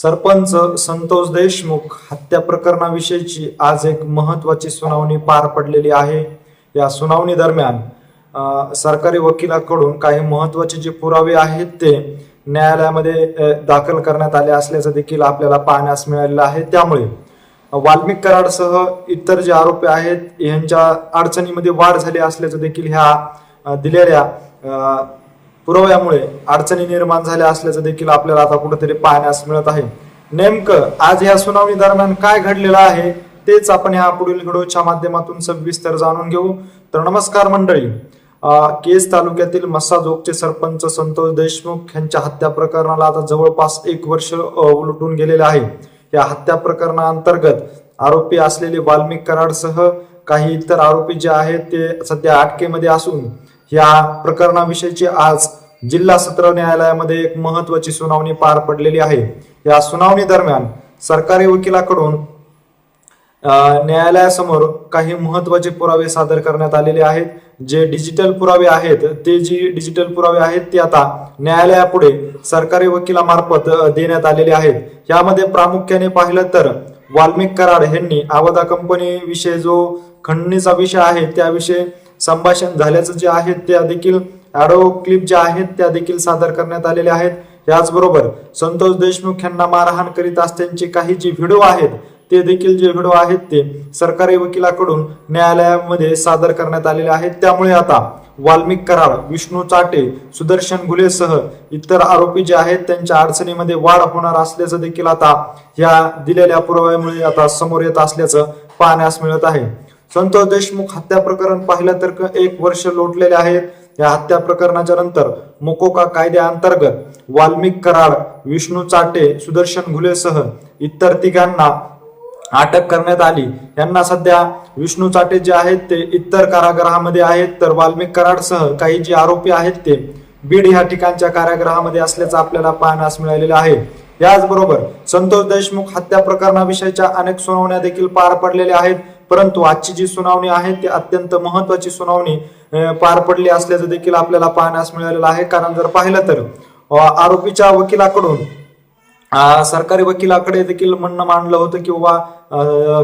सरपंच संतोष देशमुख हत्या प्रकरणाविषयीची आज एक महत्त्वाची सुनावणी पार पडलेली आहे। या सुनावणी दरम्यान सरकारी वकिलाकडून काही महत्त्वाचे जे पुरावे आहेत ते न्यायालयामध्ये दाखल करण्यात आले असल्याचं देखील आपल्याला पाहण्यास मिळालेलं आहे। त्यामुळे वाल्मिक कराडसह इतर जे आरोपी आहेत यांच्या अडचणीमध्ये वाढ झाली असल्याचं देखील ह्या दिलेल्या पुराव्यामुळे अडचणी निर्माण झाल्या असल्याचं देखील आपल्याला आता कुठेतरी पाहण्यास मिळत आहे। नेमकं आज या सुनावणी दरम्यान काय घडलेलं आहे तेच आपण या पुढील व्हिडिओच्या माध्यमातून सविस्तर जाणून घेऊ। तर नमस्कार मंडळी, केज तालुक्यातील मस्साजोगचे सरपंच संतोष देशमुख यांच्या हत्या प्रकरणाला आता जवळपास 1 वर्ष उलटून गेलेले आहे। या हत्या प्रकरणाअंतर्गत आरोपी असलेले वाल्मिक कराडसह काही इतर आरोपी जे आहेत ते सध्या अटकेमध्ये असून या प्रकरणाविषयीची आज जिल्हा सत्र न्यायालयामध्ये एक महत्त्वाची सुनावणी पार पडलेली आहे। या सुनावणी दरम्यान सरकारी वकिलाकडून न्यायालयासमोर काही महत्त्वाचे पुरावे सादर करण्यात आलेले आहेत। जे डिजिटल पुरावे आहेत ते आता न्यायालयापुढे सरकारी वकिलामार्फत देण्यात आलेले आहेत। यामध्ये प्रामुख्याने पाहिलं तर वाल्मिक कराड यांनी आवदा कंपनी विषयी जो खंडणीचा विषय आहे त्याविषयी संभाषण झाल्याचं जे आहे त्या देखील ऑडिओ क्लिप ज्या आहेत त्या देखील सादर करण्यात आलेल्या आहेत। याचबरोबर संतोष देशमुख यांना मारहाण करीत असतानाचे काही जे व्हिडिओ आहेत ते देखील जे व्हिडिओ आहेत ते सरकारी वकिलाकडून न्यायालयामध्ये सादर करण्यात आलेले आहेत। त्यामुळे आता वाल्मिक कराड, विष्णू चाटे, सुदर्शन घुलेसह इतर आरोपी जे आहेत त्यांच्या अडचणीमध्ये वाढ होणार असल्याचं देखील आता या दिलेल्या पुराव्यामुळे आता समोर येत असल्याचं पाहण्यास मिळत आहे। संतोष देशमुख हत्या प्रकरण पाहिलं तर 1 वर्ष लोटलेले आहेत। या हत्या प्रकरणाच्या नंतर मोकोका कायद्याअंतर्गत वाल्मिक कराड, विष्णू चाटे, सुदर्शन घुलेसह इतर तिघांना अटक करण्यात आली। यांना सध्या विष्णू चाटे जे आहेत ते इतर कारागृहामध्ये आहेत, तर वाल्मिक कराडसह काही जे आरोपी आहेत ते बीड या ठिकाणच्या कारागृहामध्ये असल्याचं आपल्याला पाहण्यास मिळालेलं आहे। याचबरोबर संतोष देशमुख हत्या प्रकरणाविषयीच्या अनेक सुनावण्या देखील पार पडलेल्या आहेत, परंतु आजची जी सुनावणी आहे ती अत्यंत महत्त्वाची सुनावणी पार पडली असल्याचं देखील आपल्याला पाहण्यास मिळालेलं आहे। कारण जर पाहिलं तर आरोपीच्या वकिलाकडून सरकारी वकिलाकडे देखील म्हणणं मांडलं होतं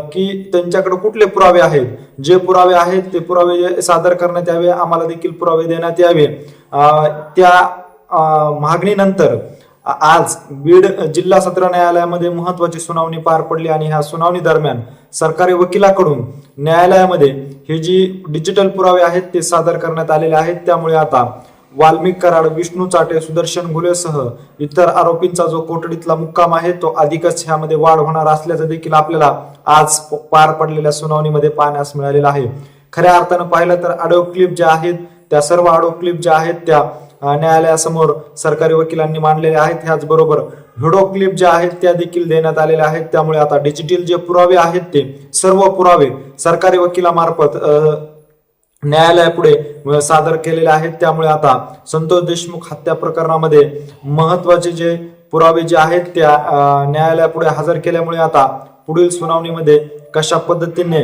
की त्यांच्याकडे कुठले पुरावे आहेत, जे पुरावे आहेत ते पुरावे सादर करण्यात यावे, आम्हाला देखील पुरावे देण्यात यावे। त्या मागणीनंतर आज बीड जिल्हा सत्र न्यायालयामध्ये महत्त्वाची सुनावणी पार पडली आणि ह्या सुनावणी दरम्यान सरकारी वकिलाकडून न्यायालयामध्ये हे जी डिजिटल पुरावे आहेत ते सादर करण्यात आलेले आहेत। त्यामुळे आता वाल्मिक कराड, विष्णू चाटे, सुदर्शन घुलेसह इतर आरोपींचा जो कोठडीतला मुक्काम आहे तो अधिकच ह्यामध्ये वाढ होणार असल्याचं देखील आपल्याला आज पार पडलेल्या सुनावणीमध्ये पाहण्यास मिळालेलं आहे। खऱ्या अर्थानं पाहिलं तर ऑडिओ क्लिप ज्या आहेत त्या सर्व ऑडिओ क्लिप ज्या आहेत त्या न्यायालयासमोर सरकारी वकिलांनी मांडलेल्या आहेत। ह्याचबरोबर व्हिडिओ क्लिप ज्या आहेत त्या देखील देण्यात आलेल्या आहेत। त्यामुळे आता डिजिटल जे पुरावे आहेत ते सर्व पुरावे सरकारी वकिलामार्फत न्यायालयापुढे सादर केलेले आहेत। त्यामुळे आता संतोष देशमुख हत्या प्रकरणामध्ये महत्त्वाचे जे पुरावे जे आहेत त्या न्यायालयापुढे हजर केल्यामुळे आता पुढील सुनावणीमध्ये कशा पद्धतीने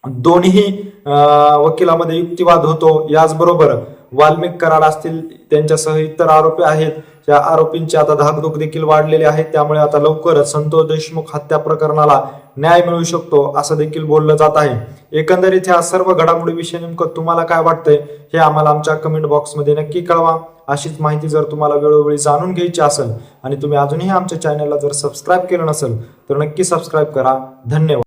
दोन्ही वकिलामध्ये युक्तिवाद होतो, याचबरोबर वाल्मिक कराड असतील त्यांच्यासह इतर आरोपी आहेत त्या आरोपींची आता धाकधूक देखील वाढलेली आहे। त्यामुळे आता लवकरच संतोष देशमुख हत्या प्रकरणाला न्याय मिळू शकतो असं देखील बोललं जात आहे। एकंदरीत ह्या सर्व घडामोडीविषयी नेमकं तुम्हाला काय वाटतंय हे आम्हाला आमच्या कमेंट बॉक्समध्ये नक्की कळवा। अशीच माहिती जर तुम्हाला वेळोवेळी जाणून घ्यायची असेल आणि तुम्ही अजूनही आमच्या चॅनलला जर सबस्क्राईब केलं नसेल तर नक्की सबस्क्राईब करा। धन्यवाद।